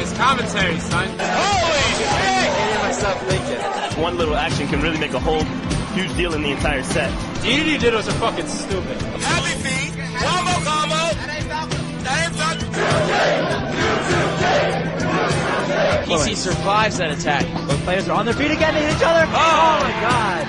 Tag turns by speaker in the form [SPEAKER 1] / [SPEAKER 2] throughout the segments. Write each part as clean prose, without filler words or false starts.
[SPEAKER 1] Nice commentary, son.
[SPEAKER 2] Holy shit!
[SPEAKER 3] I hear myself thinking.
[SPEAKER 4] One little action can really make a whole huge deal in the entire set.
[SPEAKER 1] The you did was fucking stupid.
[SPEAKER 2] Happy feet! Combo combo! That ain't
[SPEAKER 3] PC survives that attack. Both players are on their feet again to hit each other. Oh my god!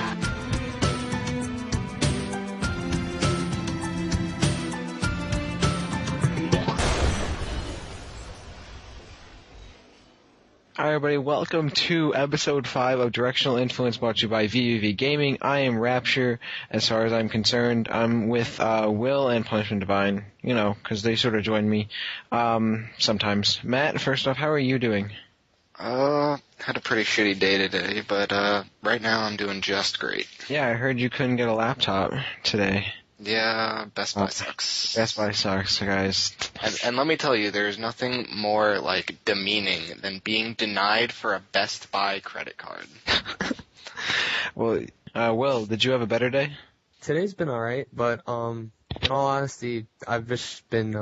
[SPEAKER 5] Hi everybody, welcome to episode 5 of Directional Influence, brought to you by VVV Gaming. I am Rapture, as far as I'm concerned. I'm with Will and Punishment Divine, you know, because they sort of join me sometimes. Matt, first off, how are you doing?
[SPEAKER 6] Had a pretty shitty day today, but right now I'm doing just great.
[SPEAKER 5] Yeah, I heard you couldn't get a laptop today.
[SPEAKER 6] Yeah, Best Buy sucks.
[SPEAKER 5] Best Buy sucks, guys.
[SPEAKER 6] And let me tell you, there's nothing more, like, demeaning than being denied for a Best Buy credit card.
[SPEAKER 7] Well,
[SPEAKER 5] Will, did you have a better day?
[SPEAKER 7] Today's been alright, but, in all honesty, I've just been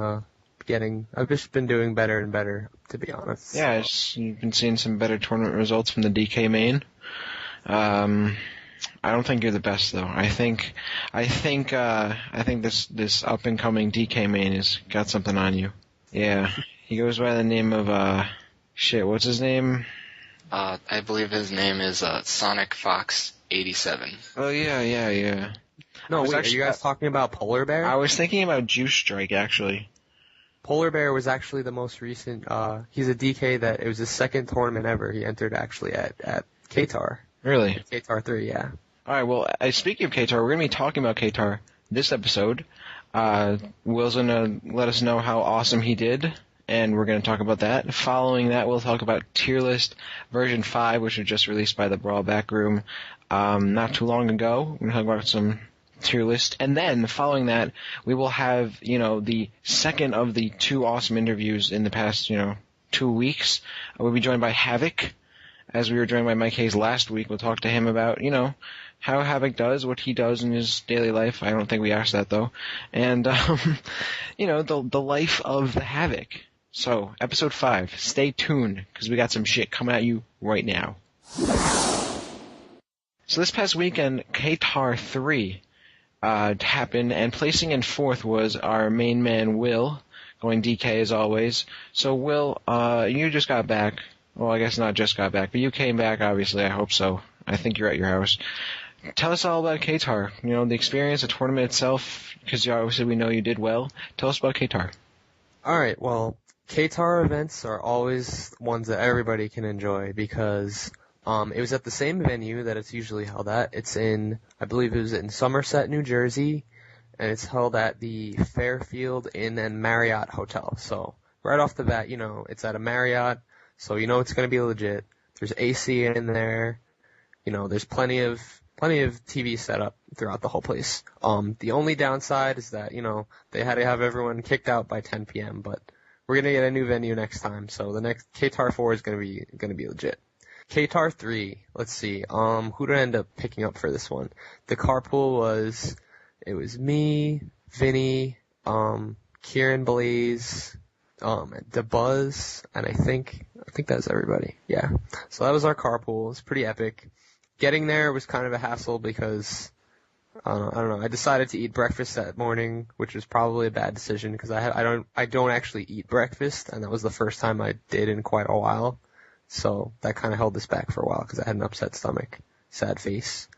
[SPEAKER 7] doing better and better, to be honest.
[SPEAKER 5] Yeah, you've been seeing some better tournament results from the DK main. I don't think you're the best though. I think this up and coming DK main has got something on you. Yeah. He goes by the name of what's his name?
[SPEAKER 6] I believe his name is Sonic Fox 87.
[SPEAKER 5] Oh yeah.
[SPEAKER 7] No, wait, are you guys talking about Polar Bear?
[SPEAKER 5] I was thinking about Juice Strike actually.
[SPEAKER 7] Polar Bear was actually the most recent he's a DK that it was his second tournament ever he entered actually at KTAR.
[SPEAKER 5] Really?
[SPEAKER 7] KTAR 3, yeah.
[SPEAKER 5] Alright, well, speaking of KTAR, we're going to be talking about KTAR this episode. Will's going to let us know how awesome he did, and we're going to talk about that. Following that, we'll talk about Tier List version 5, which was just released by the Brawl Backroom not too long ago. We're going to talk about some Tier List. And then, following that, we will have, the second of the two awesome interviews in the past, 2 weeks. We'll be joined by Havok. As we were joined by Mike Hayes last week, we'll talk to him about, how Havok does, what he does in his daily life. I don't think we asked that, though. And, the life of the Havok. So, episode 5, stay tuned, because we got some shit coming at you right now. So this past weekend, KTAR 3 happened, and placing in 4th was our main man, Will, going DK as always. So, Will, you just got back. Well, I guess not just got back, but you came back, obviously. I hope so. I think you're at your house. Tell us all about KTAR. The experience, the tournament itself, because obviously we know you did well. Tell us about KTAR.
[SPEAKER 7] Alright, well, KTAR events are always ones that everybody can enjoy because it was at the same venue that it's usually held at. It's I believe it was in Somerset, New Jersey, and it's held at the Fairfield Inn and Marriott Hotel. So, right off the bat, it's at a Marriott. So it's going to be legit. There's AC in there. There's plenty of TV set up throughout the whole place. The only downside is that, they had to have everyone kicked out by 10 p.m., but we're going to get a new venue next time. So the next KTAR 4 is going to be legit. KTAR 3, let's see. Who did I end up picking up for this one? The carpool was me, Vinny, Kieran Blaze, the Buzz, and I think that's everybody. Yeah. So that was our carpool. It's pretty epic. Getting there was kind of a hassle because, I don't know, I decided to eat breakfast that morning, which was probably a bad decision because I don't actually eat breakfast, and that was the first time I did in quite a while. So that kind of held us back for a while because I had an upset stomach, sad face.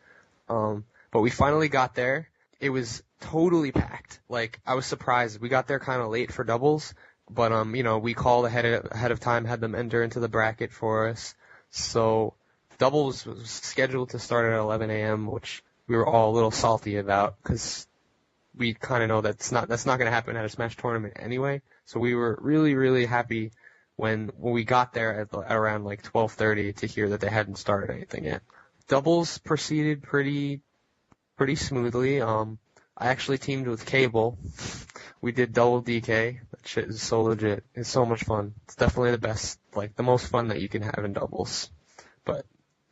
[SPEAKER 7] But we finally got there. It was totally packed. Like, I was surprised. We got there kind of late for doubles. But, we called ahead of time, had them enter into the bracket for us. So, doubles was scheduled to start at 11 a.m., which we were all a little salty about, because we kind of know that's not going to happen at a Smash tournament anyway. So we were really, really happy when we got there at around like 12:30 to hear that they hadn't started anything yet. Doubles proceeded pretty smoothly. I actually teamed with Cable. We did double DK. That shit is so legit. It's so much fun. It's definitely the best, the most fun that you can have in doubles. But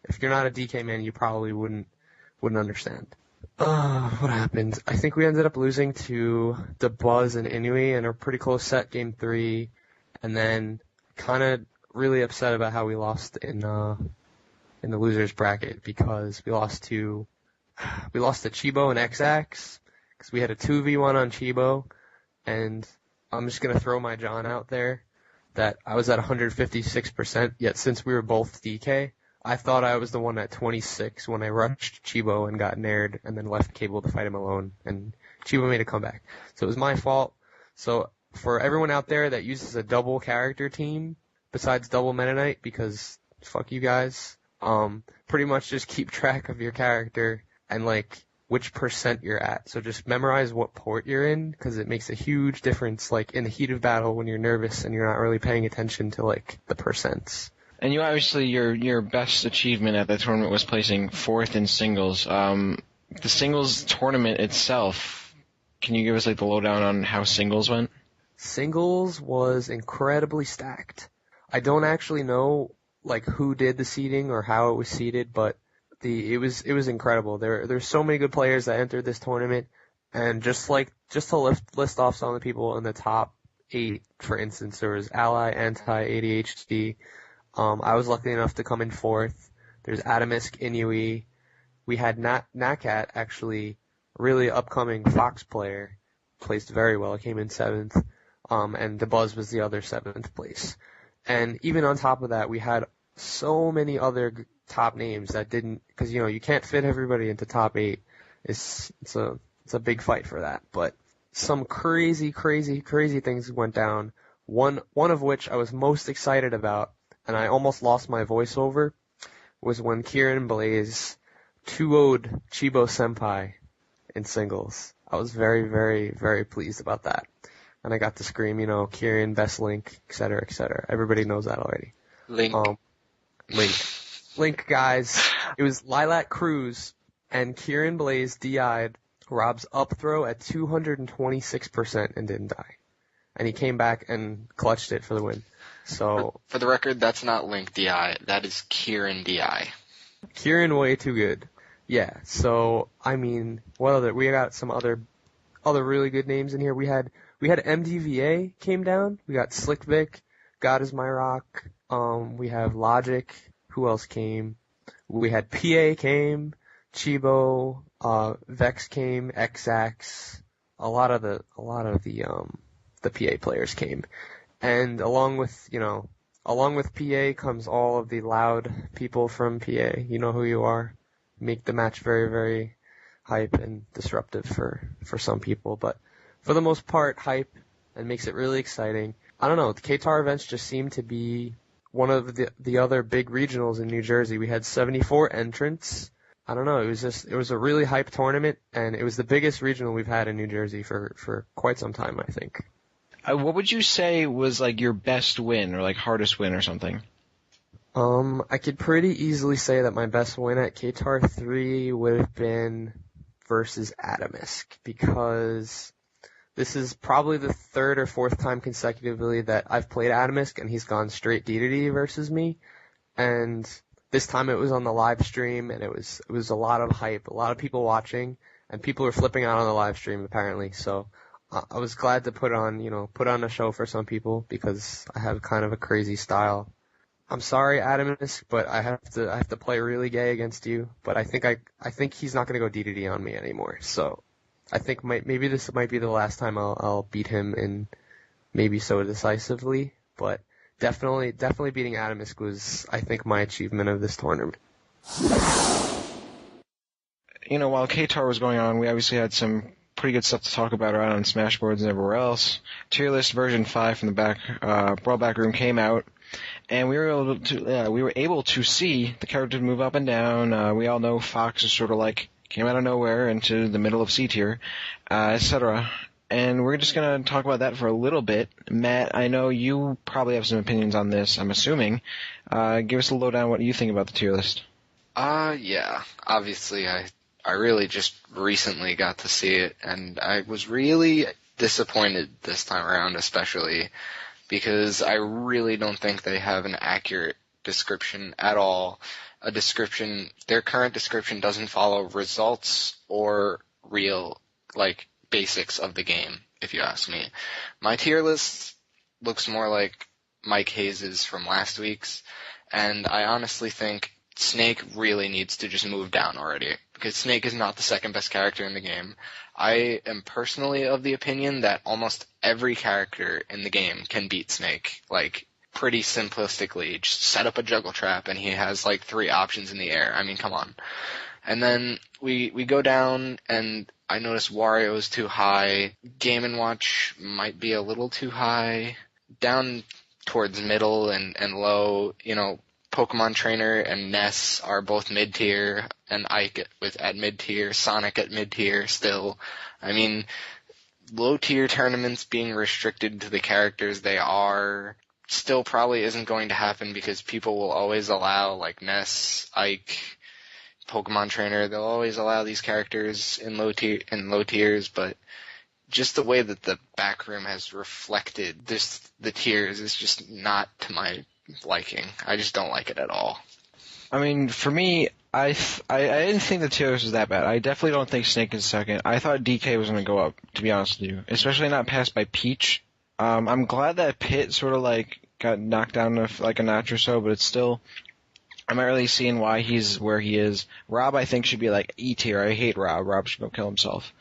[SPEAKER 7] if you're not a DK man, you probably wouldn't understand. What happened? I think we ended up losing to the Buzz and Inui in a pretty close set, game 3. And then kind of really upset about how we lost in the losers bracket because we lost to Chibo and Xax because we had a 2v1 on Chibo, and I'm just gonna throw my John out there that I was at 156%, yet since we were both DK, I thought I was the one at 26 when I rushed Chibo and got nared and then left Cable to fight him alone, and Chibo made a comeback. So it was my fault. So for everyone out there that uses a double character team besides double Meta Knight, because fuck you guys, pretty much just keep track of your character and like which percent you're at. So just memorize what port you're in, because it makes a huge difference, like in the heat of battle when you're nervous and you're not really paying attention to like the percents.
[SPEAKER 5] And you obviously, your best achievement at the tournament was placing 4th in singles. The singles tournament itself, can you give us like the lowdown on how singles went?
[SPEAKER 7] Singles was incredibly stacked. I don't actually know like who did the seeding or how it was seeded, but it was incredible. There's so many good players that entered this tournament, and just to list off some of the people in the top 8, for instance, there was Ally, Anti, ADHD. I was lucky enough to come in 4th. There's Adamisk, Inui. We had Nakat, actually, really upcoming Fox player, placed very well. Came in 7th. And the Buzz was the other 7th place. And even on top of that, we had so many other top names that didn't, because you can't fit everybody into top 8. It's a big fight for that. But some crazy things went down. One of which I was most excited about, and I almost lost my voice over, was when Kieran Blaze 2-0'd Chibo Senpai in singles. I was very, very, very pleased about that. And I got to scream, Kieran, best Link, etc., etc. Everybody knows that already.
[SPEAKER 6] Link.
[SPEAKER 7] Link, guys. It was Lilac Cruz, and Kieran Blaze DI'd Rob's up throw at 226% and didn't die. And he came back and clutched it for the win. So
[SPEAKER 6] For the record, that's not Link DI. That is Kieran DI.
[SPEAKER 7] Kieran way too good. Yeah. So we got some other really good names in here. We had MDVA came down. We got Slick Vic, God is my rock. We have Logic. Who else came? We had PA came, Chibo, Vex came, Xax. A lot of the PA players came. And along with PA comes all of the loud people from PA. You know who you are. Make the match very, very hype and disruptive for some people, but for the most part, hype and makes it really exciting. I don't know, the KTAR events just seem to be one of the other big regionals in New Jersey. We had 74 entrants. I don't know, it was a really hype tournament, and it was the biggest regional we've had in New Jersey for quite some time, I think.
[SPEAKER 5] What would you say was like your best win or like hardest win or something?
[SPEAKER 7] I could pretty easily say that my best win at KTAR 3 would have been versus Adamisk, because this is probably the 3rd or 4th time consecutively that I've played Adamisk and he's gone straight D versus me. And this time it was on the live stream, and it was a lot of hype, a lot of people watching, and people were flipping out on the live stream apparently. So I was glad to put on a show for some people, because I have kind of a crazy style. I'm sorry, Adamisk, but I have to play really gay against you. But I think he's not going to go D on me anymore. So I think maybe this might be the last time I'll beat him in maybe so decisively. But definitely beating Adamisk was, I think, my achievement of this tournament.
[SPEAKER 5] While KTAR was going on, we obviously had some pretty good stuff to talk about around on Smashboards and everywhere else. Tier list version 5 from the Brawl back room came out, and we were able to see the characters move up and down. We all know Fox is sort of like came out of nowhere into the middle of C tier, etc. And we're just gonna talk about that for a little bit. Matt, I know you probably have some opinions on this, I'm assuming. Give us a lowdown what you think about the tier list.
[SPEAKER 6] Yeah. Obviously, I really just recently got to see it, and I was really disappointed this time around, especially because I really don't think they have an accurate description at all. Their current description doesn't follow results or real, basics of the game, if you ask me. My tier list looks more like Mike Hayes' from last week's, and I honestly think Snake really needs to just move down already, because Snake is not the second best character in the game. I am personally of the opinion that almost every character in the game can beat Snake, like, pretty simplistically. Just set up a juggle trap and he has like 3 options in the air. I mean, come on. And then we go down and I notice Wario is too high. Game & Watch might be a little too high. Down towards middle and low, you know, Pokemon Trainer and Ness are both mid-tier, and Ike at mid-tier, Sonic at mid-tier still. I mean, low-tier tournaments being restricted to the characters they are still probably isn't going to happen, because people will always allow, like, Ness, Ike, Pokemon Trainer, they'll always allow these characters in low tiers, but just the way that the back room has reflected the tiers is just not to my liking. I just don't like it at all.
[SPEAKER 5] I mean, for me, I didn't think the tiers was that bad. I definitely don't think Snake is second. I thought DK was going to go up, to be honest with you, especially not passed by Peach. I'm glad that Pit sort of like got knocked down like a notch or so, but it's still, I'm not really seeing why he's where he is. R.O.B, I think, should be like E tier. I hate R.O.B. R.O.B should go kill himself.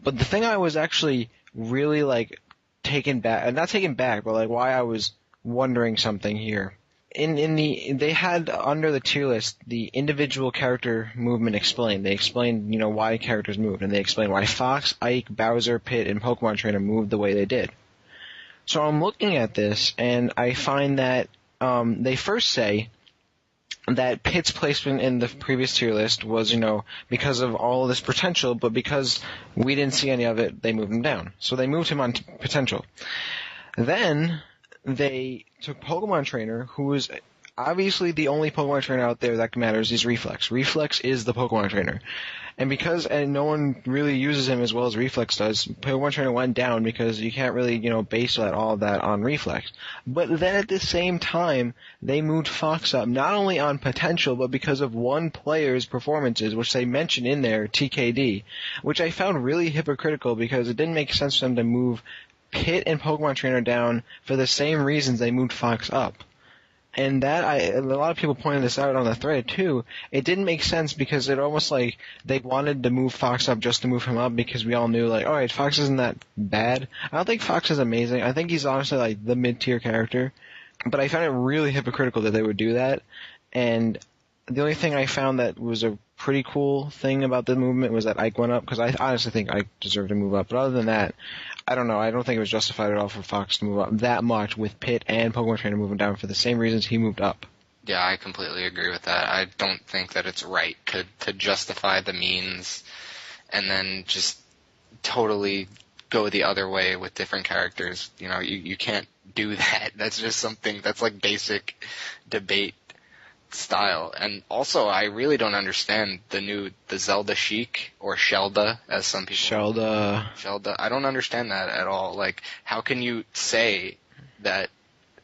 [SPEAKER 5] But the thing I was actually really like not taken back, but like why I was wondering something here. They had under the tier list the individual character movement explained. They explained, you know, why characters moved, and they explained why Fox, Ike, Bowser, Pit, and Pokemon Trainer moved the way they did. So I'm looking at this, and I find that they first say that Pit's placement in the previous tier list was, you know, because of all of this potential, but because we didn't see any of it, they moved him down. So they moved him on to potential. Then they took Pokemon Trainer, who is obviously the only Pokemon Trainer out there that matters is Reflex. Reflex is the Pokemon Trainer. And because no one really uses him as well as Reflex does, Pokemon Trainer went down because you can't really, you know, base all of that on Reflex. But then at the same time, they moved Fox up, not only on potential, but because of one player's performances, which they mentioned in there, TKD, which I found really hypocritical because it didn't make sense for them to move Pit and Pokemon Trainer down for the same reasons they moved Fox up. And a lot of people pointed this out on the thread too. It didn't make sense because it almost like they wanted to move Fox up just to move him up, because we all knew like, alright, Fox isn't that bad. I don't think Fox is amazing. I think he's honestly like the mid-tier character. But I found it really hypocritical that they would do that. And the only thing I found that was a pretty cool thing about the movement was that Ike went up, because I honestly think Ike deserved to move up. But other than that, I don't know. I don't think it was justified at all for Fox to move up that much with Pit and Pokemon Trainer moving down for the same reasons he moved up.
[SPEAKER 6] Yeah, I completely agree with that. I don't think that it's right to justify the means and then just totally go the other way with different characters. You know, you can't do that. That's just something that's like basic debate style. And also, I really don't understand the Zelda Sheik, or Shelda, as some people. Shelda. I don't understand that at all. Like, how can you say that?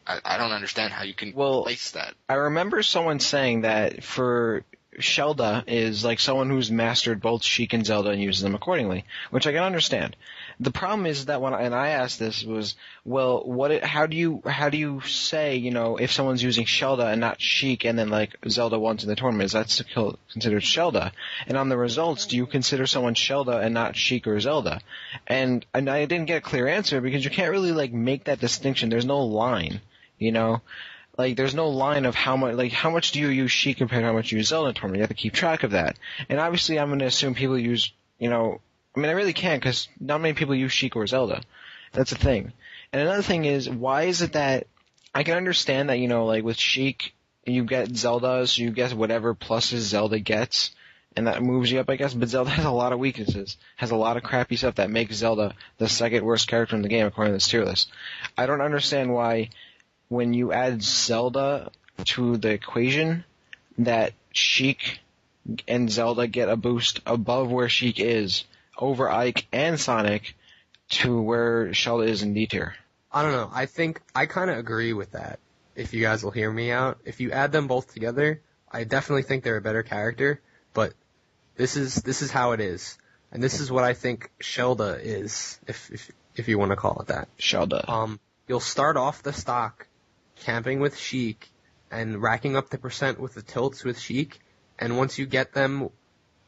[SPEAKER 6] I don't understand how you can place that.
[SPEAKER 5] I remember someone saying that for Shelda is like someone who's mastered both Sheik and Zelda and uses them accordingly, which I can understand. The problem is that and I asked this was, well, how do you say, you know, if someone's using Shelda and not Sheik, and then like Zelda won in the tournament, is that still considered Shelda? And on the results, do you consider someone Shelda and not Sheik or Zelda? And I didn't get a clear answer, because you can't really like make that distinction. There's no line, you know. Like, there's no line of how much do you use Sheik compared to how much you use Zelda in a tournament. You have to keep track of that. And obviously I'm going to assume people use, you know, I mean, I really can't, because not many people use Sheik or Zelda. That's a thing. And another thing is, why is it that I can understand that, you know, like with Sheik, you get Zelda, so you get whatever pluses Zelda gets, and that moves you up, I guess. But Zelda has a lot of weaknesses, has a lot of crappy stuff that makes Zelda the second worst character in the game, according to this tier list. I don't understand why, when you add Zelda to the equation, that Sheik and Zelda get a boost above where Sheik is, over Ike and Sonic, to where Shelda is in D tier.
[SPEAKER 7] I don't know. I think I kind of agree with that, if you guys will hear me out. If you add them both together, I definitely think they're a better character, but this is how it is. And this is what I think Shelda is, if you want to call it that.
[SPEAKER 5] Shelda.
[SPEAKER 7] You'll start off the stock camping with Sheik and racking up the percent with the tilts with Sheik, and once you get them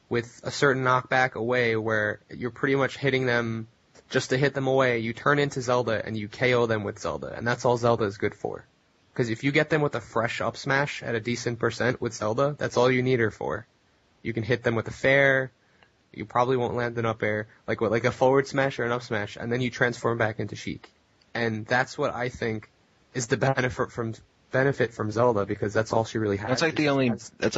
[SPEAKER 7] with a certain knockback away where you're pretty much hitting them just to hit them away, you turn into Zelda and you KO them with Zelda, and that's all Zelda is good for. Because if you get them with a fresh up smash at a decent percent with Zelda, that's all you need her for. You can hit them with a fair, you probably won't land an up air, like a forward smash or an up smash, and then you transform back into Sheik. And that's what I think is the benefit from Zelda, because that's all she really has.
[SPEAKER 5] That's like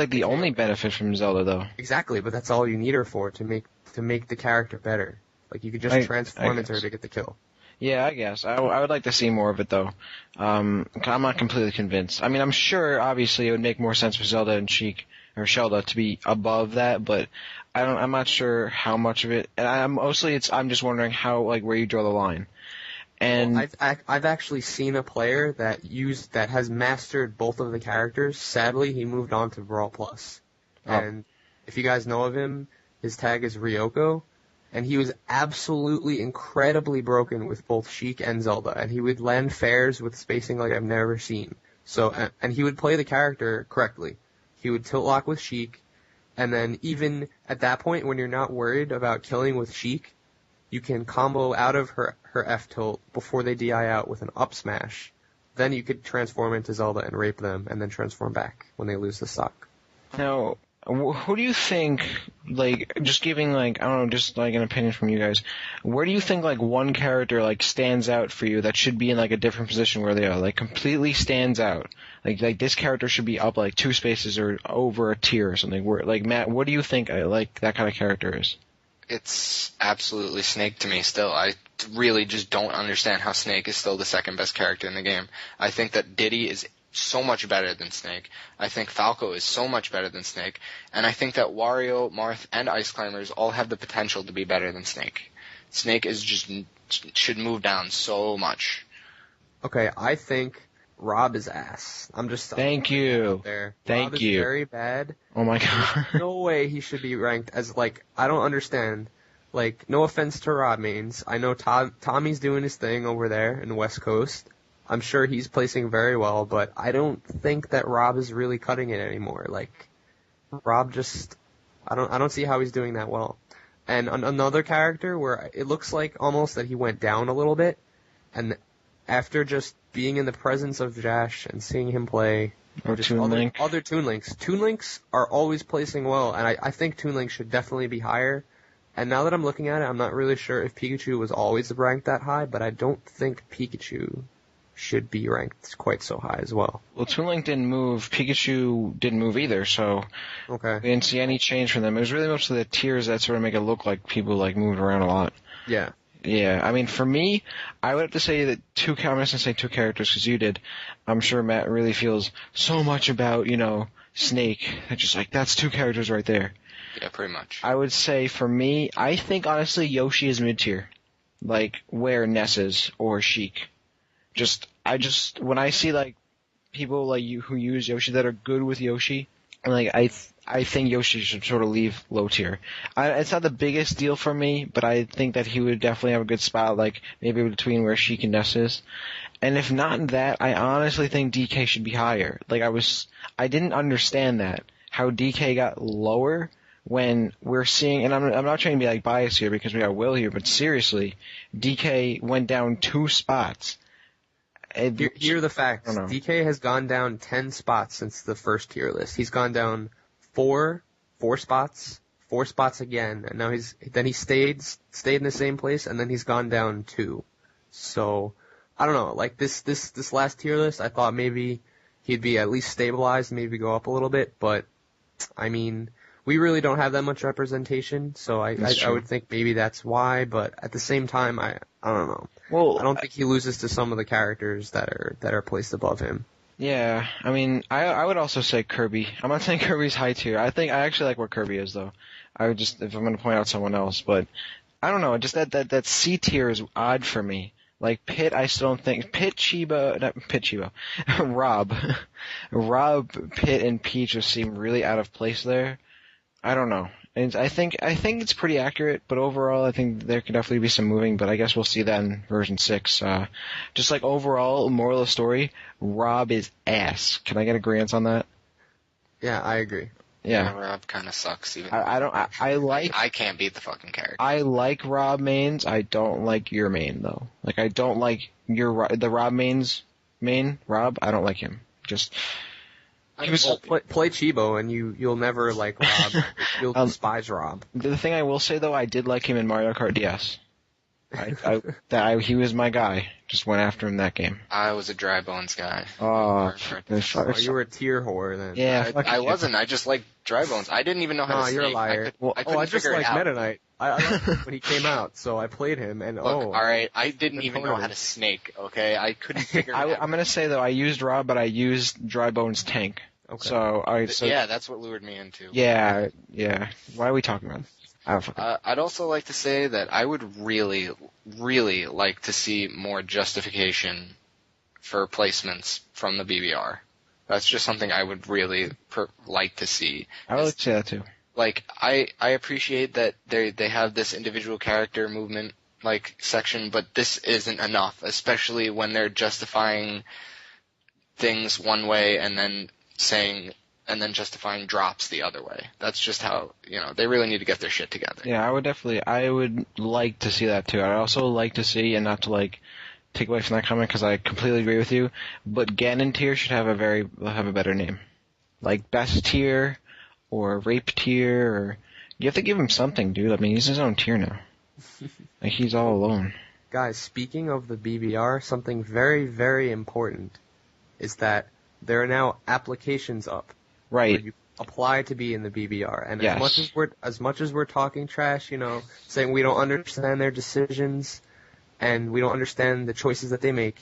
[SPEAKER 5] the only benefit from Zelda, though.
[SPEAKER 7] Exactly, but that's all you need her for to make the character better. Like, you could just transform into her to get the kill.
[SPEAKER 5] Yeah, I guess. I would like to see more of it, though. I'm not completely convinced. I mean, I'm sure, obviously, it would make more sense for Zelda and Sheik, or Zelda, to be above that, but I'm not sure how much of it. And I'm just wondering how, like, where you draw the line. And
[SPEAKER 7] well, I've actually seen a player that has mastered both of the characters. Sadly, he moved on to Brawl Plus.
[SPEAKER 5] Oh.
[SPEAKER 7] And if you guys know of him, his tag is Ryoko. And he was absolutely incredibly broken with both Sheik and Zelda, and he would land fairs with spacing like I've never seen. So, and he would play the character correctly. He would tilt lock with Sheik, and then even at that point when you're not worried about killing with Sheik, you can combo out of her F tilt before they DI out with an up smash. Then you could transform into Zelda and rape them, and then transform back when they lose the stock.
[SPEAKER 5] now, who do you think, like, just giving, like, I don't know, just, like, an opinion from you guys, where do you think, like, one character, like, stands out for you that should be in, like, a different position where they are, like, completely stands out? Like this character should be up, like, 2 spaces or over a tier or something. Where, like, Matt, what do you think, like, that kind of character is?
[SPEAKER 6] It's absolutely Snake to me still. I really just don't understand how Snake is still the second best character in the game. I think that Diddy is so much better than Snake. I think Falco is so much better than Snake. And I think that Wario, Marth, and Ice Climbers all have the potential to be better than Snake. Snake should move down so much.
[SPEAKER 7] Okay, I think R.O.B is ass.
[SPEAKER 5] Thank you. Thank
[SPEAKER 7] R.O.B
[SPEAKER 5] you.
[SPEAKER 7] is very bad.
[SPEAKER 5] Oh my god.
[SPEAKER 7] No way he should be ranked as, like, I don't understand. Like, no offense to R.O.B mains. I know Tommy's doing his thing over there in the West Coast. I'm sure he's placing very well, but I don't think that R.O.B is really cutting it anymore. Like, R.O.B just, I don't see how he's doing that well. And another character where it looks like almost that he went down a little bit, and after just being in the presence of Jash and seeing him play,
[SPEAKER 5] Or
[SPEAKER 7] just
[SPEAKER 5] Toon Link.
[SPEAKER 7] other Toon Links. Toon Links are always placing well, and I think Toon Link should definitely be higher. And now that I'm looking at it, I'm not really sure if Pikachu was always ranked that high, but I don't think Pikachu should be ranked quite so high as well.
[SPEAKER 5] Well, Toon Link didn't move. Pikachu didn't move either, so
[SPEAKER 7] Okay.
[SPEAKER 5] we didn't see any change from them. It was really mostly the tiers that sort of make it look like people, like, moved around a lot.
[SPEAKER 7] Yeah.
[SPEAKER 5] Yeah, I mean, for me, I would have to say that I'm just going to say 2 characters, because you did. I'm sure Matt really feels so much about, Snake. It's just like, that's 2 characters right there.
[SPEAKER 6] Yeah, pretty much.
[SPEAKER 5] I would say, for me, I think, honestly, Yoshi is mid-tier. Like, where Ness is, or Sheik. When I see, like, people like you who use Yoshi that are good with Yoshi, like, I think Yoshi should sort of leave low tier. It's not the biggest deal for me, but I think that he would definitely have a good spot, like, maybe between where Sheik and Ness is. And if not that, I honestly think DK should be higher. Like, I didn't understand that, how DK got lower when we're seeing, and I'm not trying to be, like, biased here because we got Will here, but seriously, DK went down 2 spots.
[SPEAKER 7] Here are the facts.
[SPEAKER 5] I don't know.
[SPEAKER 7] DK has gone down 10 spots since the first tier list. He's gone down 4 spots, 4 spots again, and now he stayed in the same place, and then he's gone down 2. So, I don't know, like, this last tier list, I thought maybe he'd be at least stabilized, maybe go up a little bit, but, I mean, we really don't have that much representation, so I would think maybe that's why, but at the same time, I don't know.
[SPEAKER 5] Well,
[SPEAKER 7] I don't think he loses to some of the characters that are placed above him.
[SPEAKER 5] Yeah, I mean, I would also say Kirby. I'm not saying Kirby's high tier. I actually like where Kirby is, though. I would just, if I'm going to point out someone else, but I don't know, just that C tier is odd for me. Like, Pit, I still don't think, R.O.B, Pit, and Peach just seem really out of place there. I don't know. And I think it's pretty accurate, but overall I think there could definitely be some moving, but I guess we'll see that in version 6. Just like overall, moral of the story, R.O.B is ass. Can I get agreement on that?
[SPEAKER 7] Yeah, I agree.
[SPEAKER 5] Yeah.
[SPEAKER 6] Rob kind of sucks. Even
[SPEAKER 5] I
[SPEAKER 6] can't beat the fucking character.
[SPEAKER 5] I like R.O.B mains. I don't like your main though. Like I don't like the R.O.B mains main. R.O.B, I don't like him. Just he was
[SPEAKER 7] Play Chibo and you'll never like R.O.B. You'll despise R.O.B.
[SPEAKER 5] The thing I will say though, I did like him in Mario Kart DS. He was my guy. Just went after him that game.
[SPEAKER 6] I was a dry bones guy.
[SPEAKER 5] Oh,
[SPEAKER 7] You were a tier whore then.
[SPEAKER 5] Yeah,
[SPEAKER 6] I wasn't. I just liked dry bones. I didn't even know how to
[SPEAKER 7] you're a
[SPEAKER 6] snake.
[SPEAKER 7] liar.
[SPEAKER 6] I couldn't
[SPEAKER 7] I just
[SPEAKER 6] figure
[SPEAKER 7] like
[SPEAKER 6] it out.
[SPEAKER 7] Meta Knight. I liked him when he came out, so I played him, and
[SPEAKER 6] Look, all right, I didn't even know how to snake. Okay, I couldn't figure it out.
[SPEAKER 5] I'm gonna say though, I used R.O.B, but I used Dry Bones Tank.
[SPEAKER 7] Okay.
[SPEAKER 5] So
[SPEAKER 6] yeah, that's what lured me into.
[SPEAKER 5] Yeah. Why are we talking about this?
[SPEAKER 6] I'd also like to say that I would really, really like to see more justification for placements from the BBR. That's just something I would really like to see.
[SPEAKER 5] I would like to say that too.
[SPEAKER 6] Like, I appreciate that they have this individual character movement, like, section, but this isn't enough, especially when they're justifying things one way and then justifying drops the other way. That's just how, they really need to get their shit together.
[SPEAKER 5] Yeah, I would like to see that too. I'd also like to see, and not to like take away from that comment because I completely agree with you, but Ganon tier should have a better name. Like best tier or rape tier, or you have to give him something, dude. I mean, he's his own tier now. Like he's all alone.
[SPEAKER 7] Guys, speaking of the BBR, something very, very important is that there are now applications up.
[SPEAKER 5] Right.
[SPEAKER 7] Where you apply to be in the BBR. And
[SPEAKER 5] yes.
[SPEAKER 7] as much as we're talking trash, saying we don't understand their decisions and we don't understand the choices that they make,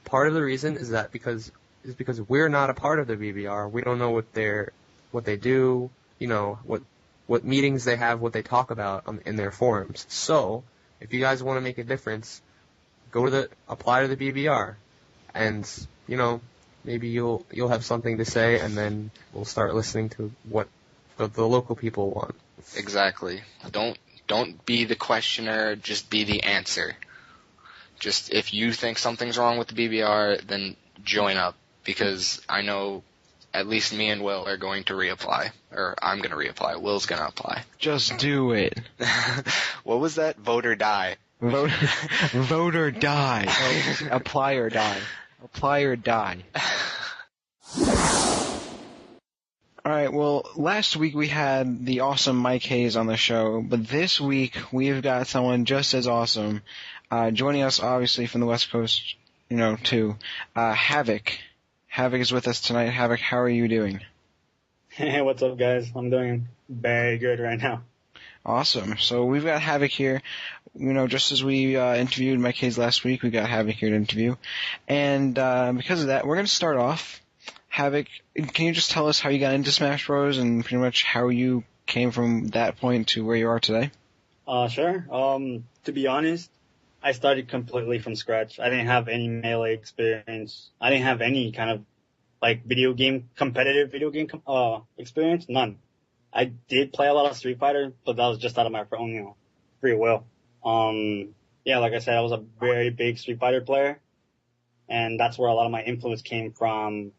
[SPEAKER 7] part of the reason is because we're not a part of the BBR. We don't know what they do, what meetings they have, what they talk about in their forums. So, if you guys want to make a difference, apply to the BBR, and maybe you'll have something to say, and then we'll start listening to what the local people want.
[SPEAKER 6] Exactly. Don't be the questioner, just be the answer. Just if you think something's wrong with the BBR, then join up, because I know at least me and Will are going to reapply, or I'm going to reapply. Will's going to apply.
[SPEAKER 5] Just do it.
[SPEAKER 6] What was that? Vote or die.
[SPEAKER 5] Vote or die. Apply or die. Apply or die. Alright, well, last week we had the awesome Mike Hayes on the show, but this week we've got someone just as awesome, joining us obviously from the West Coast, too, Havok. Havok is with us tonight. Havok, how are you doing?
[SPEAKER 8] Hey, what's up, guys? I'm doing very good right now.
[SPEAKER 5] Awesome. So we've got Havok here. Just as we interviewed Mike Hayes last week, we got Havok here to interview. And because of that, we're going to start off. Havok, can you just tell us how you got into Smash Bros. And pretty much how you came from that point to where you are today?
[SPEAKER 8] Sure. To be honest, I started completely from scratch. I didn't have any Melee experience. I didn't have any kind of competitive video game experience. None. I did play a lot of Street Fighter, but that was just out of my own, free will. Like I said, I was a very big Street Fighter player, and that's where a lot of my influence came from,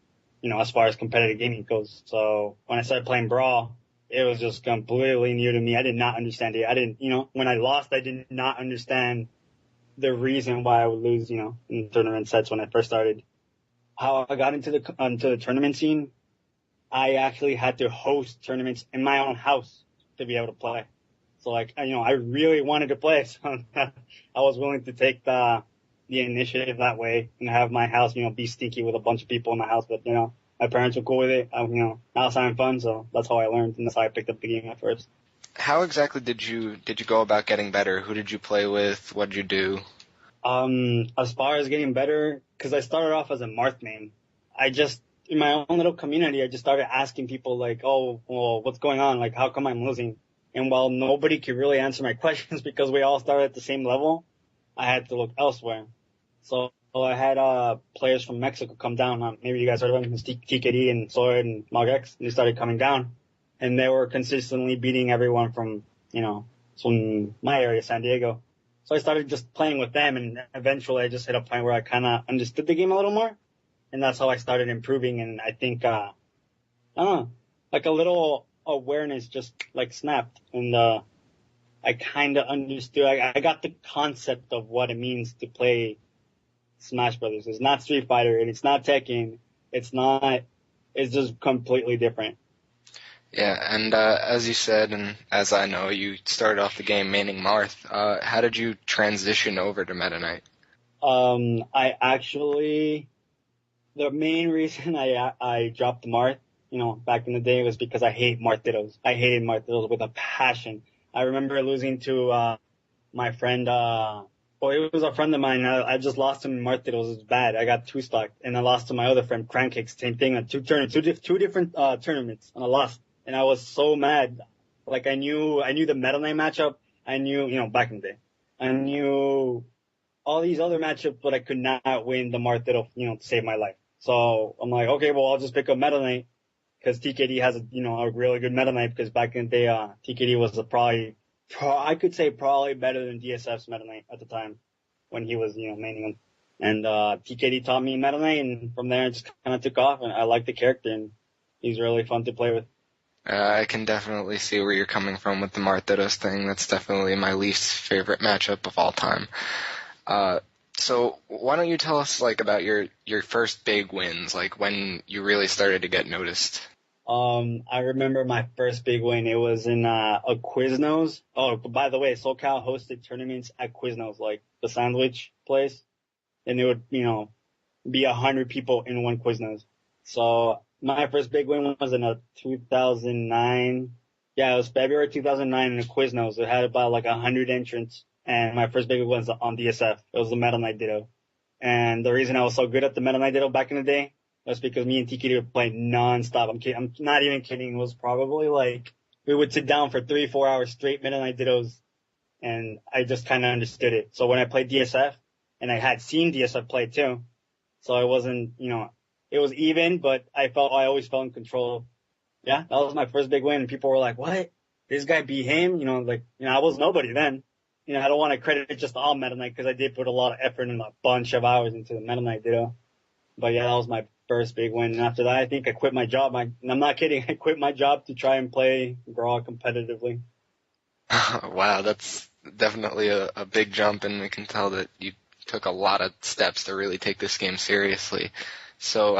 [SPEAKER 8] as far as competitive gaming goes. So when I started playing Brawl, it was just completely new to me. I did not understand it. I didn't, when I lost, I did not understand the reason why I would lose, in tournament sets when I first started. How I got into the tournament scene, I actually had to host tournaments in my own house to be able to play. So I really wanted to play, so I was willing to take the initiative that way and have my house, be stinky with a bunch of people in my house. But, my parents were cool with it. I was having fun, so that's how I learned, and that's how I picked up the game at first.
[SPEAKER 6] How exactly did you go about getting better? Who did you play with? What did you do?
[SPEAKER 8] As far as getting better, because I started off as a Marth main, in my own little community, I just started asking people oh, well, what's going on? How come I'm losing? And while nobody could really answer my questions because we all started at the same level, I had to look elsewhere. So I had players from Mexico come down. Maybe you guys heard of them, TKD and Sword and Mogex. They started coming down. and they were consistently beating everyone from my area, San Diego. So I started just playing with them, and eventually I just hit a point where I kind of understood the game a little more, and that's how I started improving. And I think, I don't know, like a little awareness just like snapped, and I kind of understood. I got the concept of what it means to play Smash Brothers. It's not Street Fighter, and it's not Tekken. It's just completely different.
[SPEAKER 6] Yeah, and as you said, and as I know, you started off the game maining Marth. How did you transition over to Meta Knight?
[SPEAKER 8] I actually, the main reason I dropped Marth, back in the day was because I hate Marth Dittos. I hated Marth Dittos with a passion. I remember losing to my friend, it was a friend of mine. I just lost him in Marth Dittos. It was bad. I got 2-stocked, and I lost to my other friend, Crankcakes. Same thing on two different tournaments, and I lost. And I was so mad. Like I knew the Meta Knight matchup. I knew, back in the day. I knew all these other matchups, but I could not win the Marth Ditto, to save my life. So I'm like, okay, well, I'll just pick up Meta Knight, because TKD has a really good Meta Knight, because back in the day, TKD was I could say probably better than DSF's Meta Knight at the time when he was, maining him. And, TKD taught me Meta Knight, and from there it just kind of took off, and I like the character, and he's really fun to play with.
[SPEAKER 6] I can definitely see where you're coming from with the Marth Dittos thing. That's definitely my least favorite matchup of all time. So why don't you tell us about your first big wins, when you really started to get noticed?
[SPEAKER 8] I remember my first big win. It was in a Quiznos. Oh, by the way, SoCal hosted tournaments at Quiznos, like the sandwich place, and it would be 100 people in one Quiznos. So my first big win was in a 2009. Yeah, it was February 2009 in a Quiznos. It had about 100 entrants. And my first big win was on DSF. It was the Meta Knight Ditto. And the reason I was so good at the Meta Knight Ditto back in the day was because me and TKD would play non-stop. I'm not even kidding. It was probably we would sit down for 3-4 hours straight Meta Knight Dittos. And I just kind of understood it. So when I played DSF, and I had seen DSF play too, so I wasn't, it was even, but I always felt in control. Yeah, that was my first big win. And people were like, what? This guy beat him? I was nobody then. I don't want to credit it just all Meta Knight, because I did put a lot of effort and a bunch of hours into the Meta Knight Ditto. But yeah, that was my first big win. And after that, I think I quit my job. I'm not kidding. I quit my job to try and play Brawl competitively.
[SPEAKER 6] Wow, that's definitely a big jump, and we can tell that you took a lot of steps to really take this game seriously. So,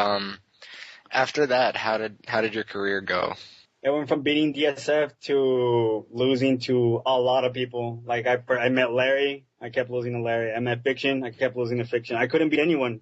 [SPEAKER 6] after that, how did your career go?
[SPEAKER 8] It went from beating DSF to losing to a lot of people. I met Larry. I kept losing to Larry. I met Fiction. I kept losing to Fiction. I couldn't beat anyone.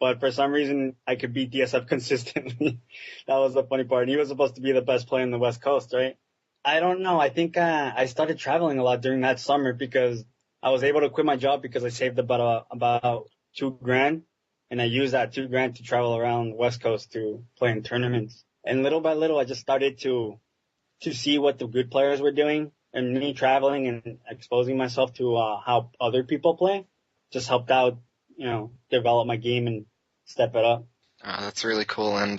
[SPEAKER 8] But for some reason, I could beat DSF consistently. That was the funny part. He was supposed to be the best player in the West Coast, right? I don't know. I think I started traveling a lot during that summer, because I was able to quit my job because I saved about $2,000. And I used that $2,000 to travel around the West Coast to play in tournaments. And little by little, I just started to see what the good players were doing, and me traveling and exposing myself to how other people play just helped out, develop my game and step it up.
[SPEAKER 6] That's really cool. And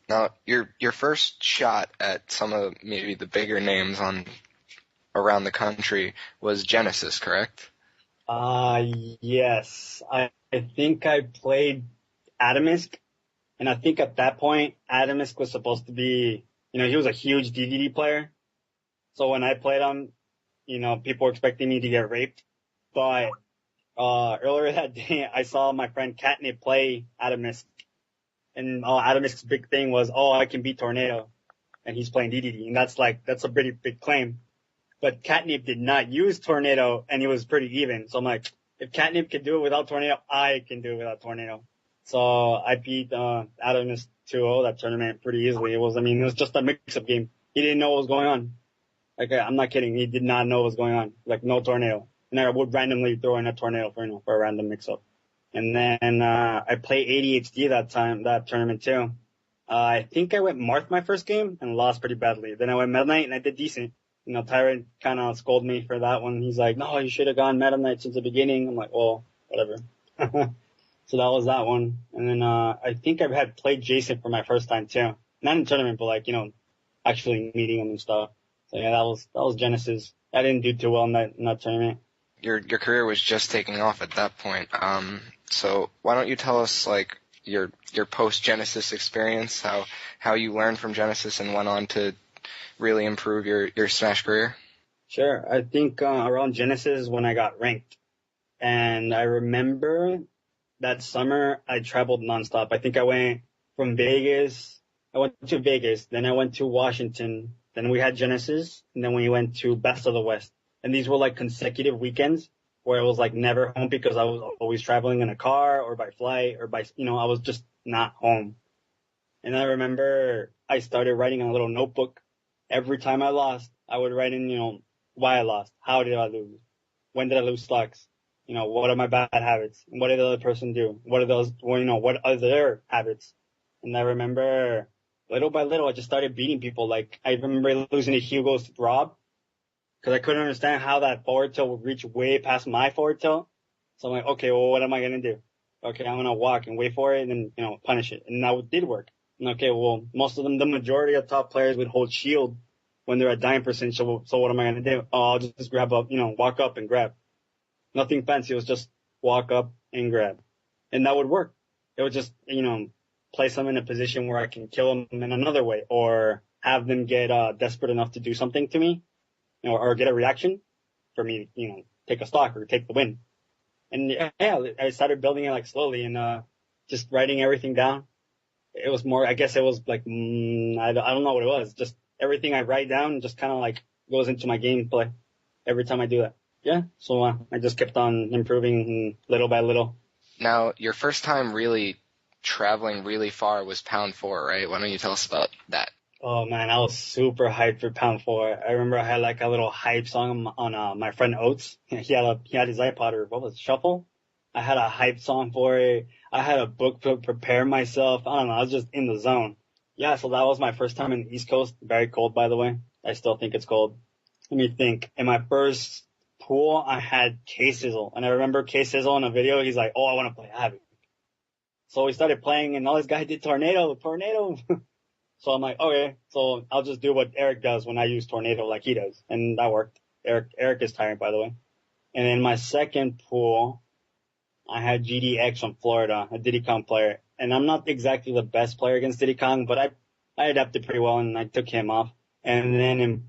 [SPEAKER 6] now your first shot at some of maybe the bigger names around the country was Genesis, correct?
[SPEAKER 8] Yes. I think I played Atomisk. And I think at that point, Atomisk was supposed to be, he was a huge DDD player. So when I played him, people were expecting me to get raped. But earlier that day, I saw my friend Catnip play Atomisk. And Atomisk's big thing was, I can beat Tornado. And he's playing DDD. And that's a pretty big claim. But Catnip did not use Tornado, and he was pretty even. So I'm like, if Catnip can do it without Tornado, I can do it without Tornado. So I beat Atomisk 2-0 that tournament pretty easily. It was just a mix-up game. He didn't know what was going on. I'm not kidding. He did not know what was going on. No Tornado. And I would randomly throw in a Tornado for a random mix-up. And then I played ADHD that tournament too. I think I went Marth my first game and lost pretty badly. Then I went Meta Knight and I did decent. Tyrant kind of scolded me for that one. He's like, no, you should have gone Meta Knight since the beginning. I'm like, well, whatever. So that was that one. And then I think I had played Jason for my first time too. Not in tournament, but actually meeting them and stuff. So yeah, that was Genesis. I didn't do too well in that tournament.
[SPEAKER 6] Your career was just taking off at that point. So why don't you tell us like your post Genesis experience, how you learned from Genesis and went on to really improve your Smash career?
[SPEAKER 8] Sure. I think around Genesis is when I got ranked, and I remember that summer I traveled nonstop. I think I went from Vegas. I went to Vegas, then I went to Washington, then we had Genesis, and then we went to Best of the West. And these were like consecutive weekends where I was like never home because I was always traveling in a car or by flight or by, I was just not home. And I remember I started writing on a little notebook. Every time I lost, I would write in, why I lost. How did I lose? When did I lose stocks? What are my bad habits? What did the other person do? What are those, what are their habits? And I remember little by little, I just started beating people. Like, I remember losing to Hugo's R.O.B. because I couldn't understand how that forward tilt would reach way past my forward tilt. So I'm like, okay, well, what am I going to do? Okay, I'm going to walk and wait for it and then, punish it. And that did work. And okay, well, most of them, the majority of top players would hold shield when they're at dying percentage. So what am I going to do? Oh, I'll just grab up, walk up and grab. Nothing fancy. It was just walk up and grab. And that would work. It would just, place them in a position where I can kill them in another way or have them get desperate enough to do something to me, or get a reaction for me, take a stock or take the win. And yeah, I started building it like slowly and just writing everything down. It was more, I guess it was like, I don't know what it was. Just everything I write down just kind of like goes into my gameplay every time I do that. Yeah, so I just kept on improving little by little.
[SPEAKER 6] Now, your first time really traveling really far was Pound 4, right? Why don't you tell us about that?
[SPEAKER 8] Oh man, I was super hyped for Pound 4. I remember I had like a little hype song on my friend Oates. He had his iPod, or what was it, Shuffle? I had a hype song for it. I had a book to prepare myself. I don't know, I was just in the zone. Yeah, so that was my first time in the East Coast. Very cold, by the way. I still think it's cold. Let me think. In my first pool, I had K-Sizzle. And I remember K-Sizzle in a video, he's like, oh, I want to play Havok. So we started playing, and all this guy did Tornado. So I'm like, okay, so I'll just do what Eric does when I use Tornado like he does. And that worked. Eric is tired, by the way. And in my second pool, I had GDX from Florida, a Diddy Kong player. And I'm not exactly the best player against Diddy Kong, but I adapted pretty well, and I took him off. And then in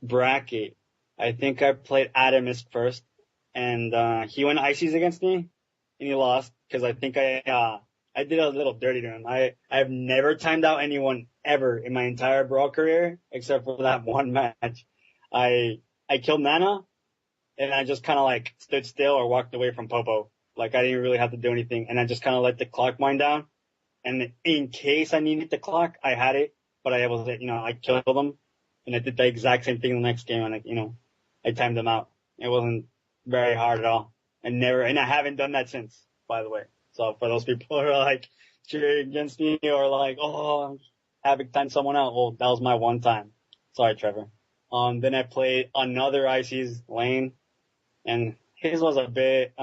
[SPEAKER 8] bracket, I think I played Adamus first, and he went ices against me, and he lost, because I think I did a little dirty to him. I've never timed out anyone ever in my entire Brawl career, except for that one match. I killed Nana, and I just kind of like stood still or walked away from Popo. Like I didn't really have to do anything, and I just kind of let the clock wind down. And in case I needed the clock, I had it, but I was, I killed them, and I did the exact same thing in the next game, and I timed them out. It wasn't very hard at all. And I haven't done that since, by the way. So for those people who are like cheering against me or like, oh, Havok timed someone out, well, that was my one time. Sorry, Trevor. Then I played another Icy's lane, and his was a bit,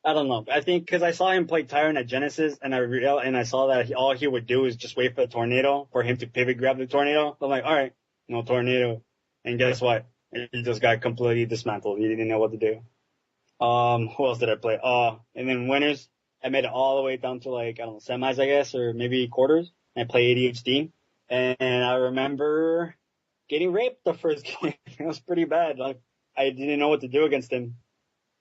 [SPEAKER 8] I don't know. I think because I saw him play Tyrant at Genesis, and I saw that all he would do is just wait for the tornado for him to pivot grab the tornado. So I'm like, all right, no tornado. And guess what? He just got completely dismantled. He didn't know what to do. Who else did I play? And then winners, I made it all the way down to like, I don't know, semis, I guess, or maybe quarters. And I played ADHD. And I remember getting raped the first game. It was pretty bad. Like, I didn't know what to do against him.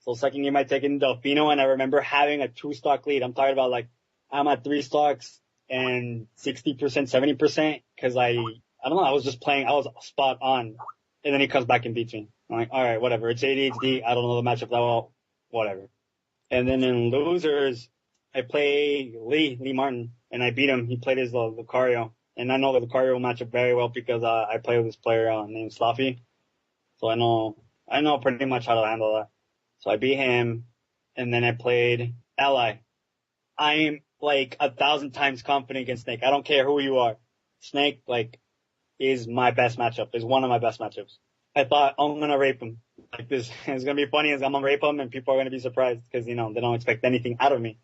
[SPEAKER 8] So second game I taken Delfino, and I remember having a 2-stock lead. I'm talking about like, I'm at 3 stocks and 60%, 70%, cause I don't know, I was just playing, I was spot on. And then he comes back and beats me. I'm like, alright, whatever. It's ADHD. I don't know the matchup that well. Whatever. And then in losers, I play Lee Martin, and I beat him. He played his Lucario. And I know the Lucario matchup very well because, I play with this player, named Slaffy. So I know pretty much how to handle that. So I beat him, and then I played Ally. I am like 1,000 times confident against Snake. I don't care who you are. Snake, is my best matchup, is one of my best matchups. I thought, I'm gonna rape him. Like this, it's gonna be funny, I'm gonna rape him, and people are gonna be surprised, because, they don't expect anything out of me.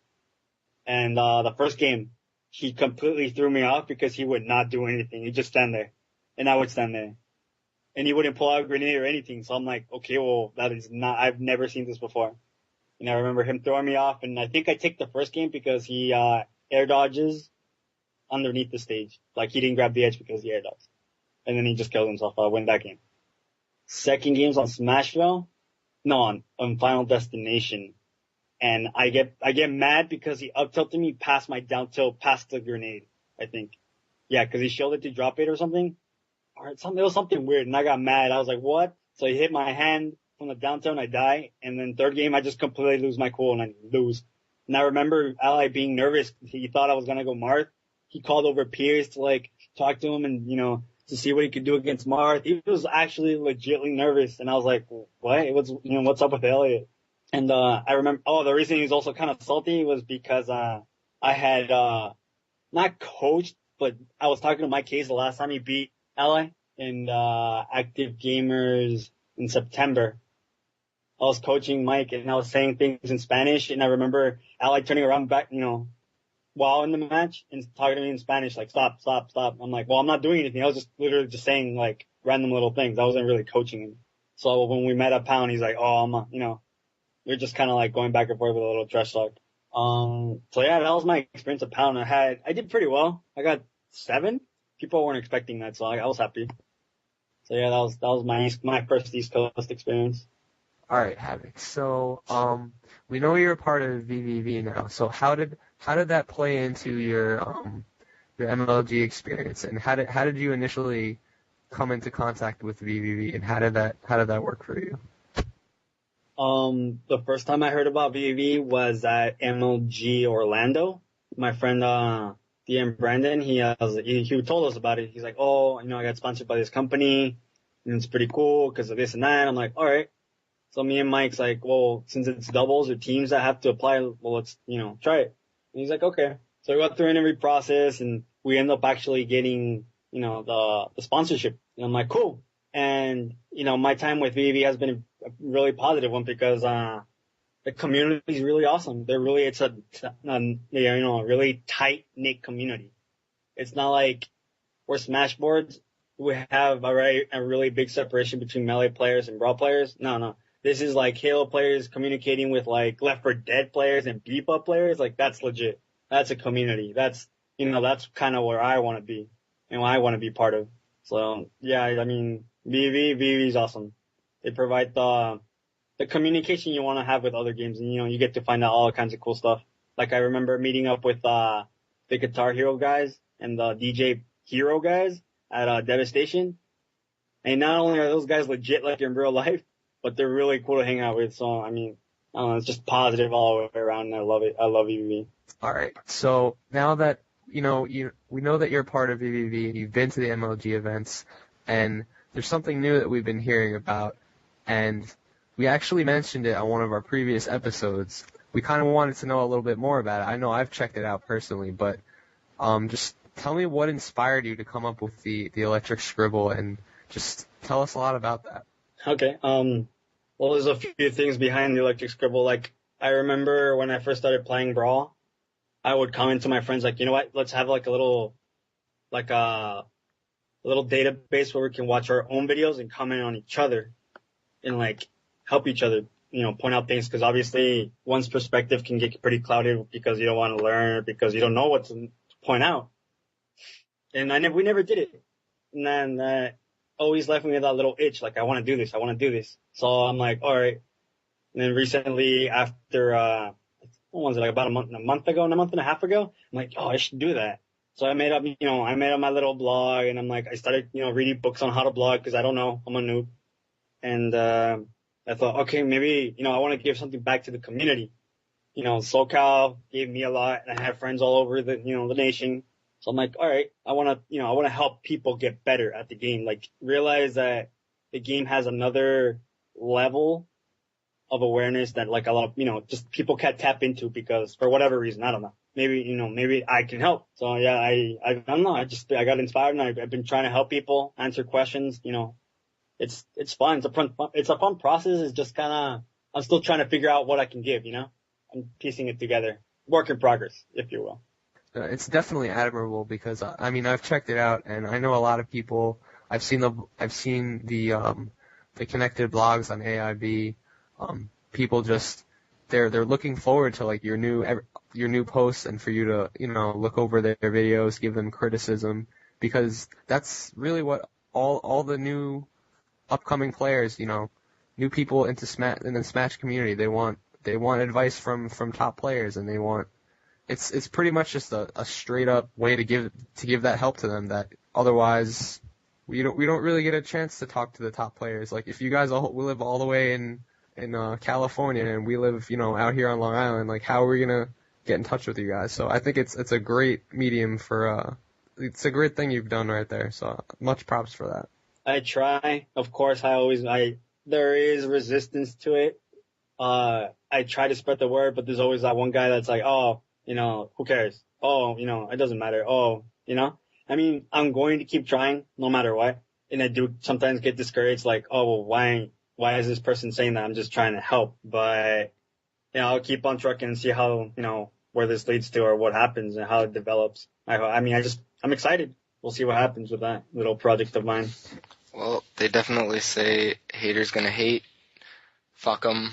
[SPEAKER 8] And, the first game, he completely threw me off because he would not do anything. He'd just stand there. and I would stand there. And he wouldn't pull out a grenade or anything, so I'm like, okay, well, that is not, I've never seen this before. And I remember him throwing me off, and I think I take the first game because he, air dodges underneath the stage. Like, he didn't grab the edge because he air dodged. And then he just killed himself. I win that game. Second game's on Smashville. No, on Final Destination. And I get mad because he up tilted me past my down tilt, past the grenade, I think. Yeah, cause he shielded to drop it or something. Or something, it was something weird, and I got mad. I was like, what? So he hit my hand from the down tilt and I die. And then third game, I just completely lose my cool and I lose. And I remember Ally being nervous. He thought I was gonna go Marth. He called over Pierce to like talk to him and, to see what he could do against Marth. He was actually legitimately nervous. And I was like, what? What's up with Elliot? And, I remember, the reason he was also kind of salty was because, I had, not coached, but I was talking to Mike Case the last time he beat Ally in, Active Gamers in September. I was coaching Mike and I was saying things in Spanish, and I remember Ally turning around back, while in the match and talking to me in Spanish, like, stop. I'm like, well, I'm not doing anything. I was just literally just saying like random little things. I wasn't really coaching him. So when we met at Pound, he's like, we're just kind of like going back and forth with a little trash talk. So yeah, that was my experience at Pound. I did pretty well. I got 7. People weren't expecting that, so I was happy. So yeah, that was my first East Coast experience.
[SPEAKER 7] All right, Havok. So, we know you're a part of VVV now. So how did that play into your MLG experience, and how did you initially come into contact with VVV, and how did that work for you?
[SPEAKER 8] The first time I heard about VVV was at MLG Orlando. My friend DM Brandon, he told us about it. He's like, I got sponsored by this company, and it's pretty cool because of this and that. I'm like, all right. So me and Mike's like, well, since it's doubles or teams that have to apply, well, let's, try it. And he's like, okay. So we went through an interview process and we ended up actually getting, the sponsorship. And I'm like, cool. And, my time with VV has been a really positive one because, the community is really awesome. It's a really tight knit community. It's not like we're Smashboards. We have a really big separation between Melee players and Brawl players. No. This is like Halo players communicating with like Left 4 Dead players and Beep Up players. Like, that's legit. That's a community. That's kind of where I want to be and what I want to be part of. So yeah, I mean, VV is awesome. They provide the communication you want to have with other games, and you get to find out all kinds of cool stuff. Like, I remember meeting up with the Guitar Hero guys and the DJ Hero guys at Devastation. And not only are those guys legit like in real life, but they're really cool to hang out with. So, I mean, I don't know, it's just positive all the way around, and I love it. I love VVV.
[SPEAKER 7] All right. So now that, we know that you're part of VVV and you've been to the MLG events, and there's something new that we've been hearing about, and we actually mentioned it on one of our previous episodes. We kind of wanted to know a little bit more about it. I know I've checked it out personally, but just tell me what inspired you to come up with the electric scribble, and just tell us a lot about that.
[SPEAKER 8] Okay. Well, there's a few things behind the electric scribble. Like, I remember when I first started playing Brawl, I would comment to my friends like, you know what, let's have like a little database where we can watch our own videos and comment on each other and like help each other, point out things, because obviously one's perspective can get pretty clouded because you don't want to learn or because you don't know what to point out. And we never did it. And then that always left me with that little itch, like, I want to do this. So I'm like, all right. And then recently, after, what was it, like about a month and a half ago, I'm like, I should do that. So I made up my little blog, and I'm like, I started, reading books on how to blog because I don't know, I'm a noob. And, I thought, okay, maybe, I want to give something back to the community. SoCal gave me a lot, and I have friends all over the nation. So I'm like, all right, I want to help people get better at the game. Like, realize that the game has another level of awareness that like a lot of, just people can't tap into because for whatever reason, I don't know. Maybe I can help. So yeah, I don't know. I got inspired, and I've been trying to help people answer questions. It's fun. It's a fun process. It's just kind of, I'm still trying to figure out what I can give, I'm piecing it together. Work in progress, if you will.
[SPEAKER 7] It's definitely admirable because, I've checked it out, and I know a lot of people I've seen the connected blogs on AIB. People just they're looking forward to like your new posts and for you to look over their videos, give them criticism, because that's really what all the new upcoming players, new people in the Smash community, they want advice from top players, and it's pretty much just a straight up way to give that help to them that otherwise we don't really get a chance to talk to the top players. Like if you guys we live all the way in California and we live out here on Long Island, like how are we gonna get in touch with you guys? So I think it's a great medium for it's a great thing you've done right there. So much props for that.
[SPEAKER 8] I try. Of course, there is resistance to it. I try to spread the word, but there's always that one guy that's like, oh, who cares? Oh, it doesn't matter. Oh, I mean, I'm going to keep trying no matter what. And I do sometimes get discouraged, like, oh, well, why is this person saying that? I'm just trying to help. But, I'll keep on trucking and see how, where this leads to or what happens and how it develops. I'm excited. We'll see what happens with that little project of mine.
[SPEAKER 6] Well, they definitely say haters gonna hate. Fuck 'em.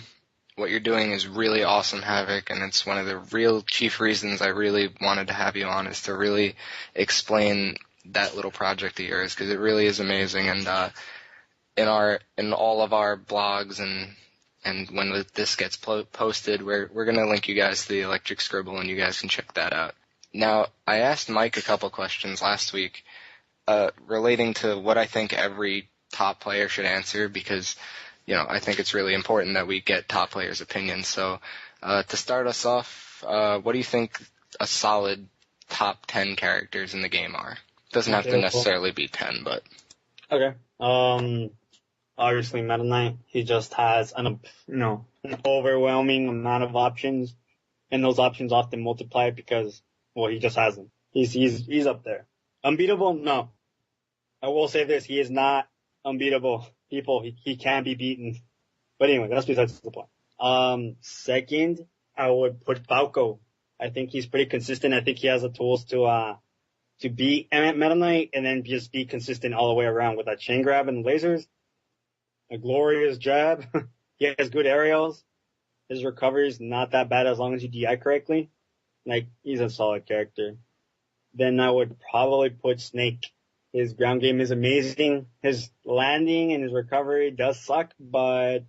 [SPEAKER 6] What you're doing is really awesome, Havok, and it's one of the real chief reasons I really wanted to have you on, is to really explain that little project of yours, because it really is amazing. And in all of our blogs and when this gets posted, we're gonna link you guys to the Electric Scribble, and you guys can check that out. Now, I asked Mike a couple questions last week relating to what I think every top player should answer, because I think it's really important that we get top players' opinions. So, to start us off, what do you think a solid top 10 characters in the game are? Doesn't have to necessarily be 10, but.
[SPEAKER 8] Okay. Obviously Meta Knight, he just has an overwhelming amount of options, and those options often multiply because, well, he just has them. He's up there. Unbeatable? No. I will say this, he is not unbeatable. People, he can be beaten. But anyway, that's besides the point. Second, I would put Falco. I think he's pretty consistent. I think he has the tools to beat Meta Knight and then just be consistent all the way around with that chain grab and the lasers. A glorious jab. He has good aerials. His recovery is not that bad as long as you DI correctly. Like, he's a solid character. Then I would probably put Snake. His ground game is amazing. His landing and his recovery does suck, but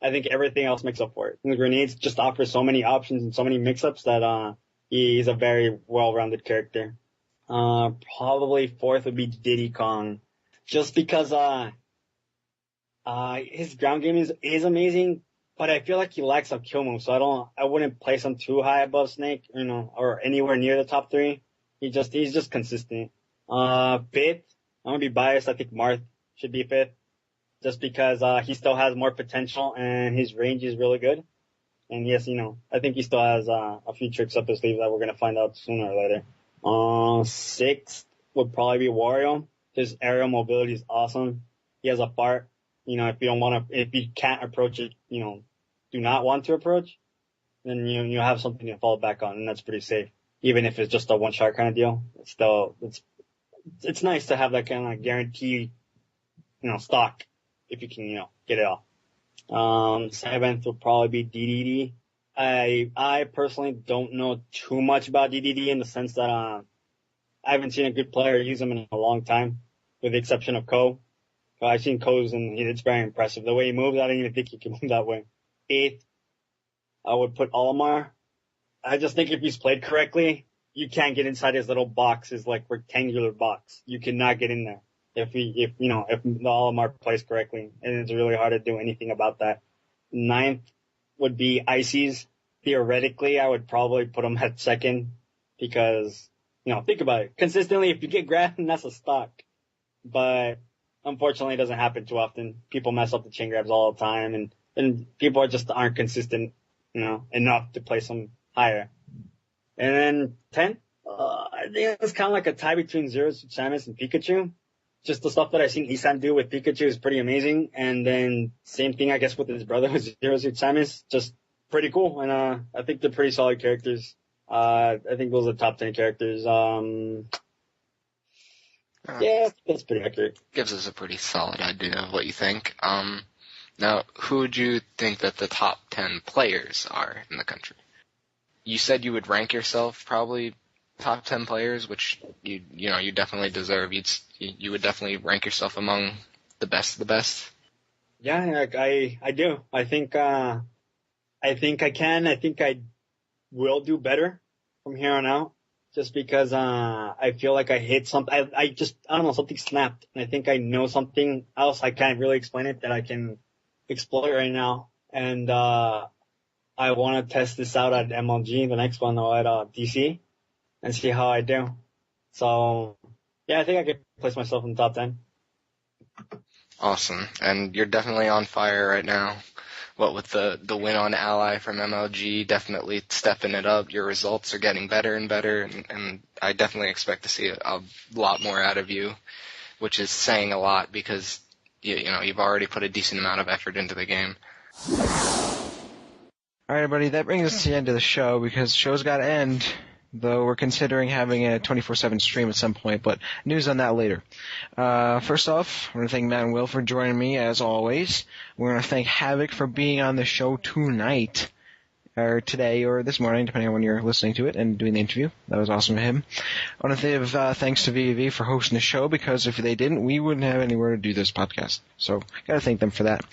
[SPEAKER 8] I think everything else makes up for it. And the grenades just offer so many options and so many mix-ups that he's a very well-rounded character. Probably fourth would be Diddy Kong. Just because his ground game is amazing, but I feel like he lacks a kill move, so I wouldn't place him too high above Snake, or anywhere near the top 3. He's just consistent. Fifth, I'm gonna be biased. I think Marth should be fifth, just because he still has more potential and his range is really good. And yes, I think he still has a few tricks up his sleeve that we're gonna find out sooner or later. Sixth would probably be Wario. His aerial mobility is awesome. He has a fart. If you can't approach it, do not want to approach, then you have something to fall back on, and that's pretty safe. Even if it's just a one shot kind of deal, it's nice to have that kind of guarantee, stock if you can, get it off. Seventh will probably be DDD. I personally don't know too much about DDD in the sense that I haven't seen a good player use him in a long time, with the exception of Ko. I've seen Ko's and it's very impressive. The way he moves, I didn't even think he could move that way. Eighth, I would put Olimar. I just think if he's played correctly, you can't get inside his little box, his like rectangular box. You cannot get in there if the Olimar plays correctly, and it's really hard to do anything about that. Ninth would be Ices. Theoretically, I would probably put him at second because, think about it. Consistently, if you get grabbed, that's a stock. But unfortunately, it doesn't happen too often. People mess up the chain grabs all the time, and people aren't consistent, enough to place them higher. And then 10th, I think it's kind of like a tie between Zero Suit Samus and Pikachu. Just the stuff that I've seen Isan do with Pikachu is pretty amazing. And then same thing, I guess, with his brother, Zero Suit Samus. Just pretty cool. And I think they're pretty solid characters. I think those are the top 10 characters. Yeah, that's pretty accurate.
[SPEAKER 6] Gives us a pretty solid idea of what you think. Now, who would you think that the top 10 players are in the country? You said you would rank yourself probably top 10 players, which you definitely deserve. You would definitely rank yourself among the best of the best.
[SPEAKER 8] Yeah, I do. I think I can. I think I will do better from here on out. Just because I feel like I hit something. I don't know, something snapped, and I think I know something else. I can't really explain it that I can exploit right now. And I want to test this out at MLG, the next one, or at DC, and see how I do. So yeah, I think I could place myself in the top 10.
[SPEAKER 6] Awesome. And you're definitely on fire right now. What with the win on Ally from MLG, definitely stepping it up. Your results are getting better and better, and I definitely expect to see a lot more out of you, which is saying a lot because you've already put a decent amount of effort into the game.
[SPEAKER 5] All right, everybody, that brings us to the end of the show because the show's got to end, though we're considering having a 24/7 stream at some point, but news on that later. First off, I want to thank Matt and Will for joining me, as always. We're going to thank Havok for being on the show tonight, or today, or this morning, depending on when you're listening to it, and doing the interview. That was awesome of him. I want to give thanks to VVV for hosting the show, because if they didn't, we wouldn't have anywhere to do this podcast. So, got to thank them for that.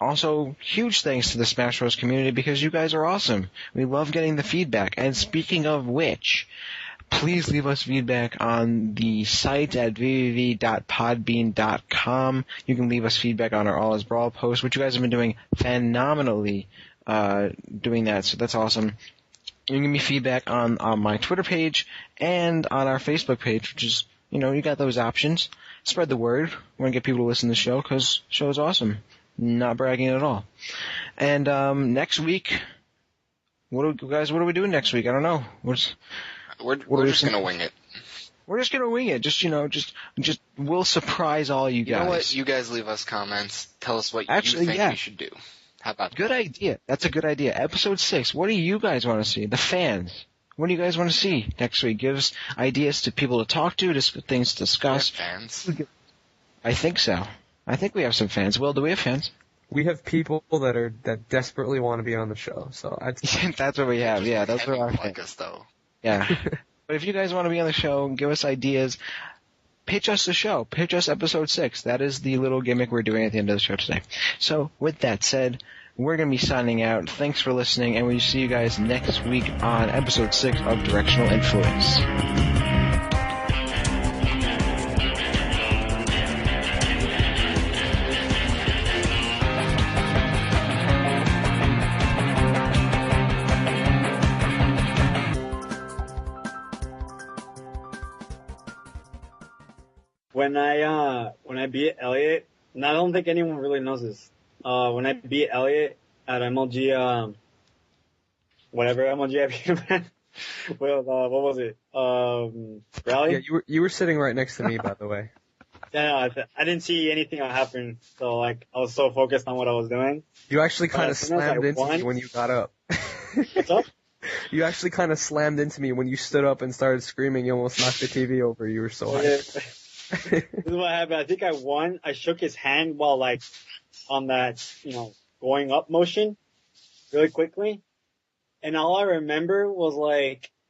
[SPEAKER 5] Also, huge thanks to the Smash Bros. Community because you guys are awesome. We love getting the feedback. And speaking of which, please leave us feedback on the site at www.podbean.com. You can leave us feedback on our All Is Brawl post, which you guys have been doing phenomenally doing that, so that's awesome. You can give me feedback on my Twitter page and on our Facebook page, which is, you got those options. Spread the word. We want to get people to listen to the show because the show is awesome. Not bragging at all. And next week, what are we doing next week? I don't know.
[SPEAKER 6] We're just gonna wing it.
[SPEAKER 5] We're just gonna wing it. Just we'll surprise all you guys.
[SPEAKER 6] You know what? You guys leave us comments. Tell us what you think we should do. How about that?
[SPEAKER 5] Good idea. That's a good idea. Episode 6. What do you guys want to see? The fans. What do you guys want to see next week? Give us ideas to people to talk to, things to discuss.
[SPEAKER 6] Fans?
[SPEAKER 5] I think so. I think we have some fans. Will, do we have fans?
[SPEAKER 7] We have people that desperately want to be on the show, so
[SPEAKER 5] that's what we have. Yeah, that's what our fans.
[SPEAKER 6] Like us, though.
[SPEAKER 5] Yeah. But if you guys want to be on the show, give us ideas. Pitch us the show. Pitch us episode 6. That is the little gimmick we're doing at the end of the show today. So, with that said, we're going to be signing out. Thanks for listening, and we'll see you guys next week on episode 6 of Directional Influence.
[SPEAKER 8] When I beat Elliot, and I don't think anyone really knows this. When I beat Elliot at MLG, whatever MLG I beat him at, well, what was it? Rally?
[SPEAKER 7] Yeah, you were sitting right next to me, by the way.
[SPEAKER 8] Yeah, no, I didn't see anything happen, so I was so focused on what I was doing.
[SPEAKER 7] You actually kind of slammed into me when you got up.
[SPEAKER 8] What's up?
[SPEAKER 7] You actually kind of slammed into me when you stood up and started screaming. You almost knocked the TV over. You were so hyped.
[SPEAKER 8] This is what happened. I think I won. I shook his hand while on that, going up motion really quickly. And all I remember was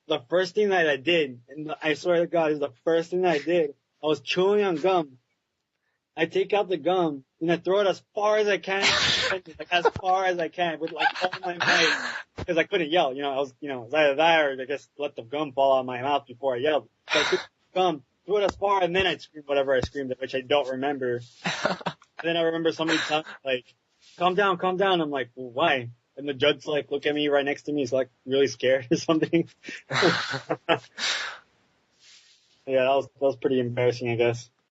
[SPEAKER 8] the first thing that I did, and I swear to God, it's the first thing that I did. I was chewing on gum. I take out the gum and I throw it as far as I can, as far as I can with all my might, because I couldn't yell. I was, it was either that or I just let the gum fall out of my mouth before I yelled. So I took the gum, threw it as far, and then I screamed whatever I screamed, which I don't remember. And then I remember somebody telling me, calm down, calm down. I'm like, well, why? And the judge look at me right next to me. He's really scared or something. Yeah, that was pretty embarrassing, I guess.